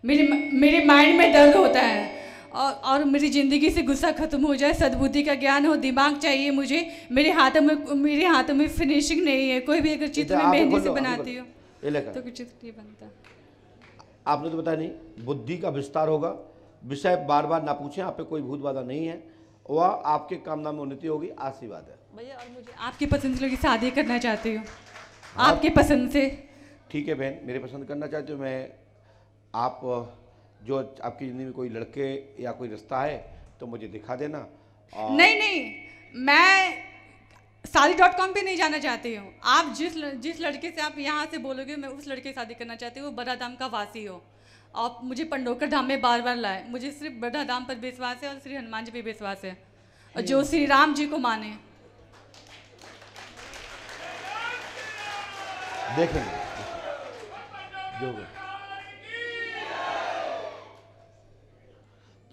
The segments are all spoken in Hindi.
मेरे मेरे माइंड में दर्द होता है, और मेरी ज़िंदगी से गुस्सा खत्म हो जाए, सद्बुद्धि का ज्ञान हो, दिमाग चाहिए मुझे। मेरे हाथों में फिनिशिंग नहीं है। कोई भी अगर चित्र मैं आंखें मेहंदी खोल से लो, आंखें खोल बनाती हूँ लो। ये लेकर तो कुछ चित्र नहीं बनता। आपने तो बताया नहीं, बुद्धि का विस्तार होगा। विषय बार बार ना पूछें, आप पे कोई भूत बाधा नहीं है, वह आपके कामनाम में उन्नति होगी, आशीर्वाद है। भैया, और मुझे आपकी पसंद से लड़की शादी करना चाहती हूँ, हाँ आपके पसंद से। ठीक है बहन, मेरे पसंद करना चाहते हो, मैं आप जो आपकी ज़िंदगी में कोई लड़के या कोई रिश्ता है तो मुझे दिखा देना। और नहीं नहीं, मैं शादी.com पे नहीं जाना चाहती हूँ। आप जिस लड़के से आप यहाँ से बोलोगे, मैं उस लड़के से शादी करना चाहती हूँ, वो बड़ा धाम का वासी हो। आप मुझे पंडोकर धाम में बार बार लाए। मुझे सिर्फ बड़ा धाम पर विश्वास है और श्री हनुमान जी पे विश्वास है, और जो श्री राम जी को माने। देखेंगे जो होगा,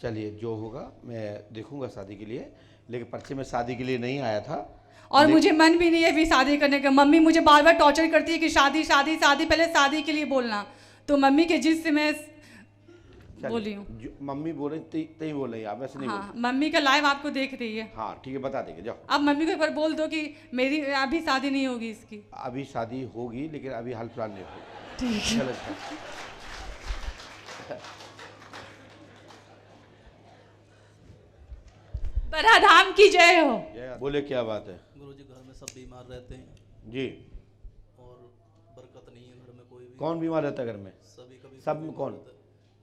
चलिए जो होगा मैं देखूंगा शादी के लिए, लेकिन पर्चे में शादी के लिए नहीं आया था। और मुझे मन भी नहीं है अभी शादी करने का। मम्मी मुझे बार बार टॉर्चर करती है कि शादी शादी शादी, पहले शादी के लिए बोलना। तो मम्मी के जिद से मैं बोली हूँ। मम्मी बोल रही तई बोल रही, आप वैसे नहीं हाँ, बोल। मम्मी का लाइव आपको देख रही है। हाँ ठीक है, बता देंगे, जाओ। अब मम्मी को एक बार बोल दो कि मेरी अभी शादी नहीं होगी इसकी। अभी शादी होगी, लेकिन अभी हाल फिलहाल नहीं होगी। ठीक है। चलो अच्छा। बड़ा धाम की जय हो। बोले क्या बात है गुरुजी, घर में सब बीमार रहते हैं जी? और बरकत नहीं है घर में कोई भी। कौन बीमार रहता है घर में? सभी कभी सब में कौन?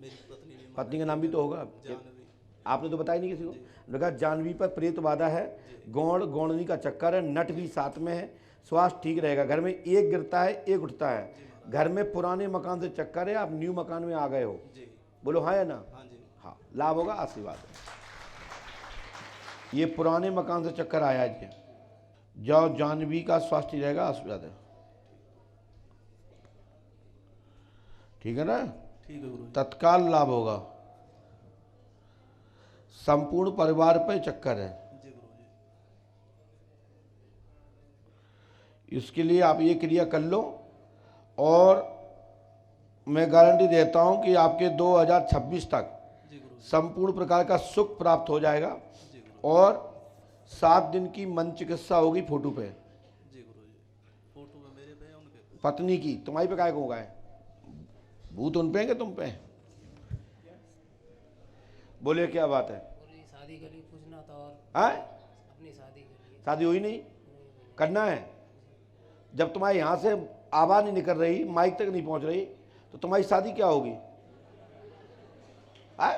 मेरी पत्नी बीमार। पत्नी का नाम भी तो होगा, जानवी। आपने तो बताया नहीं किसी को। लगा जानवी पर प्रेत बाधा है, गौण गौणनी का चक्कर है, नट भी साथ में है, स्वास्थ्य ठीक रहेगा। घर में एक गिरता है एक उठता है, घर में पुराने मकान से चक्कर है, आप न्यू मकान में आ गए हो। जी। बोलो हाँ या ना? हाँ जी। हाँ, लाभ होगा, आशीर्वाद है। ये पुराने मकान से चक्कर आया है जी, जाओ जानवी का स्वास्थ्य रहेगा, आशीर्वाद है। ठीक है ना? ठीक है गुरुजी। तत्काल लाभ होगा। संपूर्ण परिवार पर चक्कर है, जी गुरुजी। इसके लिए आप ये क्रिया कर लो, और मैं गारंटी देता हूं कि आपके 2026 तक जी गुरुजी। संपूर्ण प्रकार का सुख प्राप्त हो जाएगा। जी गुरुजी। और 7 दिन की मन चिकित्सा होगी फोटो पे, जी गुरुजी। फोटो में मेरे पे है, उनके पे? पत्नी की। तुम्हारी पे काय को होगा? भूत उन पे है कि तुम पे है? बोलिए क्या बात है? शादी के लिए पूछना था। और हैं? अपनी शादी के लिए। शादी हुई नहीं? करना है। जब तुम्हारे यहाँ से आवाज़ नहीं निकल रही, माइक तक नहीं पहुँच रही, तो तुम्हारी शादी क्या होगी? हैं?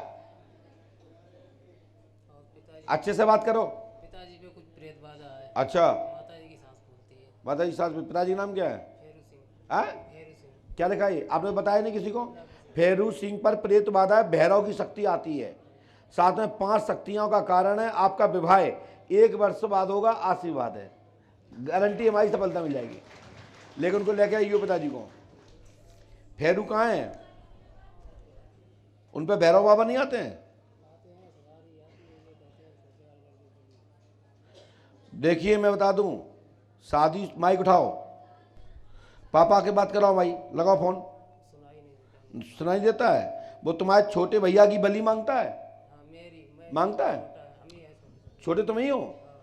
और पिताजी अच्छे से बात करो। पिताजी पे कुछ प्रेत बाधा है। अच्छा, माताजी की सांस फूलती है। माता जी सास में, पिताजी का नाम क्या है? फेरू सिंह। हैं? फेरू सिंह। क्या लिखा है? आपने बताया नहीं किसी को? फेरू सिंह पर प्रेत बाधा है, भैरव की शक्ति आती है, साथ में 5 शक्तियों का कारण है। आपका विवाह 1 वर्ष बाद होगा, आशीर्वाद है, गारंटी हमारी सफलता मिल जाएगी। लेकिन उनको लेके आइयो पिताजी को। फेरू कहाँ है? उन पे भैरव बाबा नहीं आते हैं? देखिए मैं बता दूं, शादी, माइक उठाओ, पापा के बात कराओ भाई, लगाओ फोन। सुनाई देता है? वो तुम्हारे छोटे भैया की बलि मांगता है? हाँ, मैं मांगता है? हम ही है छोटे। छोटे तुम ही हो,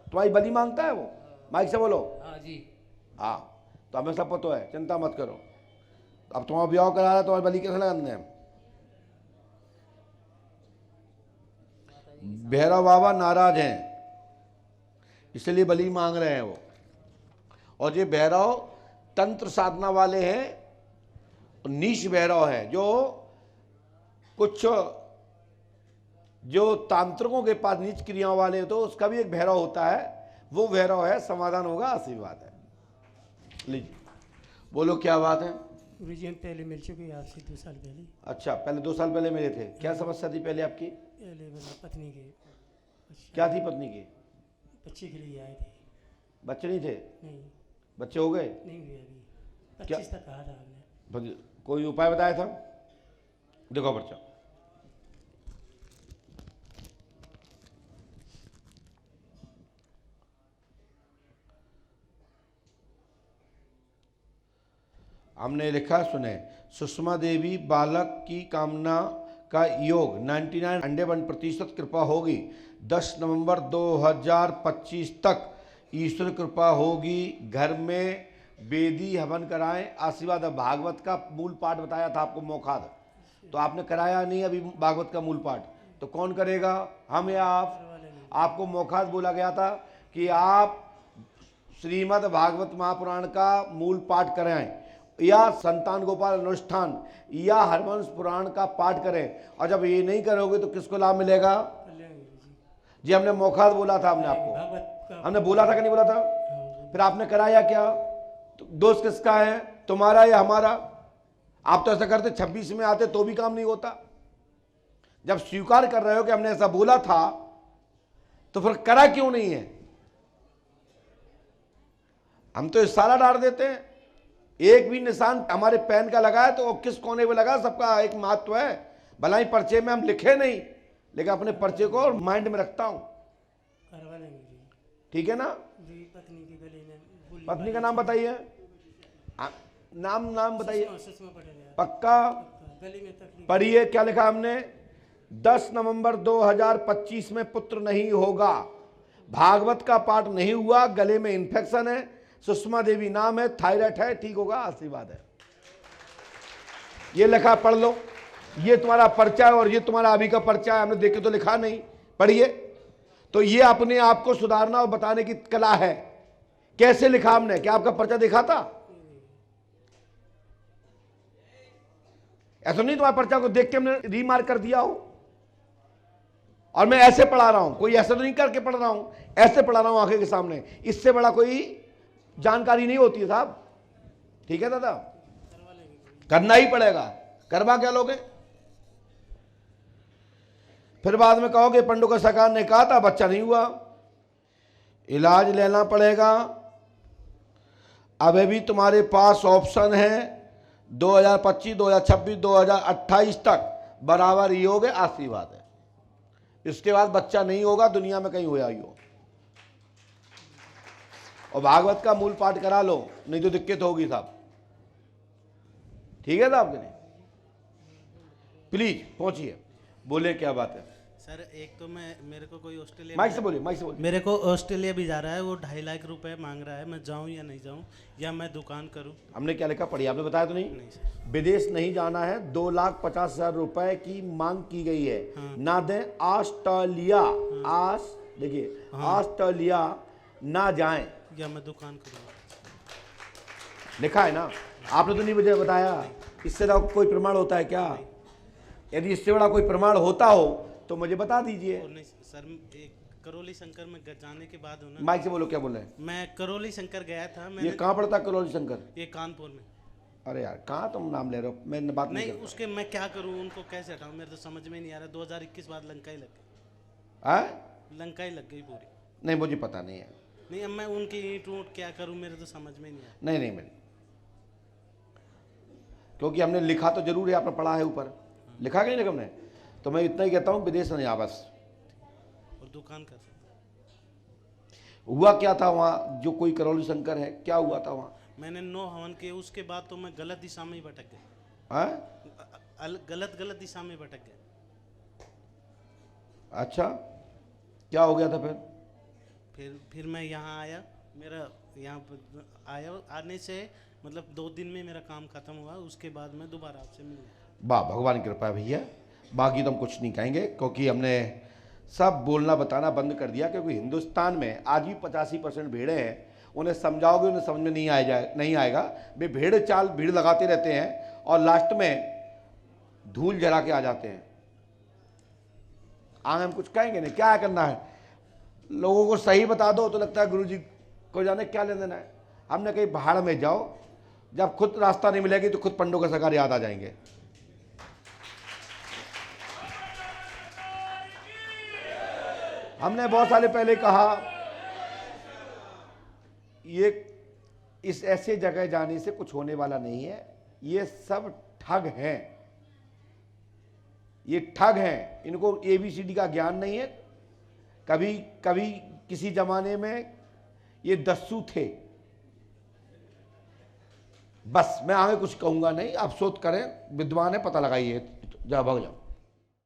तुम्हारी बलि मांगता है वो? माइक से बोलो। हाँ जी। हाँ, तो हमें सब पता है, चिंता मत करो। अब तुम्हारा ब्याह करा रहा है, तुम्हारी बलि कैसे लगाने हैं? भैरव बाबा नाराज हैं, इसलिए बलि मांग रहे हैं वो। और ये भैरव तंत्र साधना वाले हैं, नीच भैरव है, जो कुछ जो तांत्रिकों के पास नीच क्रियाओं वाले, तो उसका भी एक भैरव होता है, वो भैरव है। समाधान होगा, आशीर्वाद है। लीजिए, बोलो क्या बात है? गुरुजी, हम पहले मिल चुके हैं आपसे 2 साल पहले। अच्छा, पहले 2 साल पहले मिले थे। क्या समस्या थी पहले आपकी? पहले मेरी पत्नी के क्या थी पत्नी की? बच्चे के लिए आए थे। बच्चे नहीं थे? नहीं, बच्चे हो गए? नहीं हुए अभी। क्या? 25 तक कहा था आपने। कोई उपाय बताया था? देखो बच्चा, हमने लिखा, सुने, सुषमा देवी बालक की कामना का योग 99% कृपा होगी। 10 नवंबर 2025 तक ईश्वर कृपा होगी। घर में वेदी हवन कराएं। आशीर्वाद। भागवत का मूल पाठ बताया था आपको मोखाद, तो आपने कराया नहीं अभी भागवत का मूल पाठ, तो कौन करेगा, हम या आप? आपको मोखाद बोला गया था कि आप श्रीमद् भागवत महापुराण का मूल पाठ कराएं या संतान गोपाल अनुष्ठान या हरवंश पुराण का पाठ करें। और जब ये नहीं करोगे तो किसको लाभ मिलेगा? जी हमने मोखाद बोला था, हमने आपको, हमने बोला था कि नहीं बोला था? फिर आपने कराया क्या? तो दोष किसका है, तुम्हारा या हमारा? आप तो ऐसा करते 26 में आते तो भी काम नहीं होता। जब स्वीकार कर रहे हो कि हमने ऐसा बोला था तो फिर करा क्यों नहीं है? हम तो इशारा डाल देते हैं, एक भी निशान हमारे पेन का लगा है तो किस कोने पे लगा, सबका एक महत्व है। भला ही पर्चे में हम लिखे नहीं, लेकिन अपने पर्चे को माइंड में रखता हूं। करवा लेंगे जी। ठीक है ना? जी पत्नी के गले में बुल्ली पत्नी का नाम बताइए, नाम बताइए। सुषमा पटेल है। पक्का गले में तकलीफ। पढ़िए क्या लिखा हमने। 10 नवंबर 2025 में पुत्र नहीं होगा, भागवत का पाठ नहीं हुआ, गले में इन्फेक्शन है, सुषमा देवी नाम है, थायराइड है, ठीक होगा, आशीर्वाद है। ये लिखा, पढ़ लो। ये तुम्हारा पर्चा है और ये तुम्हारा अभी का पर्चा है, हमने देख के तो लिखा नहीं, पढ़िए। तो ये अपने आप को सुधारना और बताने की कला है। कैसे लिखा हमने? क्या आपका पर्चा देखा था? ऐसा नहीं तुम्हारे पर्चा को देख के हमने रीमार्क कर दिया हो। और मैं ऐसे पढ़ा रहा हूं, कोई ऐसा तो नहीं करके पढ़ रहा हूं, ऐसे पढ़ा रहा हूं आंखें के सामने। इससे बड़ा कोई जानकारी नहीं होती है साहब। ठीक है दादा, करना ही पड़ेगा। करवा क्या लोगे? फिर बाद में कहोगे पंडू का सरकार ने कहा था, बच्चा नहीं हुआ, इलाज लेना पड़ेगा। अभी भी तुम्हारे पास ऑप्शन है 2025, 2026, 2028 तक बराबर योग है, आशीर्वाद है। इसके बाद बच्चा नहीं होगा, दुनिया में कहीं होया ही हो। और भागवत का मूल पाठ करा लो, नहीं तो दिक्कत होगी साहब। ठीक है साहब कि नहीं? प्लीज पहुंचिए, बोले क्या बात है। सर एक तो मेरे को कोई ऑस्ट्रेलिया माइक से बोलिए, माइक से बोलिए। मेरे को ऑस्ट्रेलिया भी जा रहा है, वो 2.5 लाख रुपए मांग रहा है। मैं जाऊं या नहीं जाऊं, या मैं दुकान करूं? हमने क्या लिखा पढ़िए, आपने बताया तो नहीं? नहीं सर। विदेश नहीं जाना है, 2,50,000 रुपए की मांग की गई है। ना दें ऑस्ट्रेलिया, देखिए ऑस्ट्रेलिया ना जाएं, या मैं दुकान करूँ? लिखा है ना, आपने तो नहीं मुझे बताया। इससे बड़ा कोई प्रमाण होता है क्या? यदि इससे बड़ा कोई प्रमाण होता हो तो मुझे बता दीजिए। नहीं सर, एक करौली शंकर में जाने के बाद होना। माइक से बोलो, क्या बोल रहे हैं? मैं करौली शंकर गया था। ये मैंने कहाँ पड़ता करोली शंकर? ये कानपुर में। अरे यार कहाँ तुम नाम ले रहे हो, मैं बात नहीं नहीं करता। उसके मैं क्या करूं, उनको कैसे हटाऊं, मेरे तो समझ में नहीं आ रहा। 2021 बाद लंका ही लग गई। हैं? लंका ही लग गई पूरी। नहीं मुझे पता नहीं है। नहीं अब मैं उनकी ईंट ऊँट क्या करूं, मेरे तो समझ में नहीं आ रहा। नहीं मेरी, क्योंकि हमने लिखा तो जरूर है, आपने पढ़ा है ऊपर, लिखा कि नहीं लिखा हमने? तो मैं इतना ही कहता हूँ, विदेश नहीं आ बस। और दुकान कर हुआ क्या था वहाँ, जो कोई करौली शंकर है, क्या हुआ था वहाँ? मैंने 9 हवन किए, उसके बाद तो मैं गलत दिशा में ही भटक गया। हैं? गलत दिशा में भटक गया। अच्छा, क्या हो गया था फिर मैं यहाँ आया। मेरा यहाँ पर आने से मतलब 2 दिन में मेरा काम खत्म हुआ। उसके बाद मैं दोबारा आपसे मिल गया। वाह, भगवान की कृपा है भैया। बाकी तो हम कुछ नहीं कहेंगे, क्योंकि हमने सब बोलना बताना बंद कर दिया। क्योंकि हिंदुस्तान में आज भी 85% भेड़े हैं, उन्हें समझाओगे उन्हें समझ में नहीं आएगा। वे भीड़ लगाते रहते हैं और लास्ट में धूल जला के आ जाते हैं। आगे हम कुछ कहेंगे नहीं, क्या करना है, लोगों को सही बता दो तो लगता है गुरुजी को जाने क्या लेना देना है। हमने कहीं पहाड़ में जाओ, जब खुद रास्ता नहीं मिलेगी तो खुद पंडों का सरकार याद आ जाएंगे। हमने बहुत साल पहले कहा, ये इस ऐसे जगह जाने से कुछ होने वाला नहीं है। ये सब ठग हैं, ये ठग हैं, इनको ABCD का ज्ञान नहीं है। कभी किसी जमाने में ये दस्यु थे, बस मैं आगे कुछ कहूंगा नहीं, आप शोध करें, विद्वान है, पता लगाइए, जाओ भाग जाओ।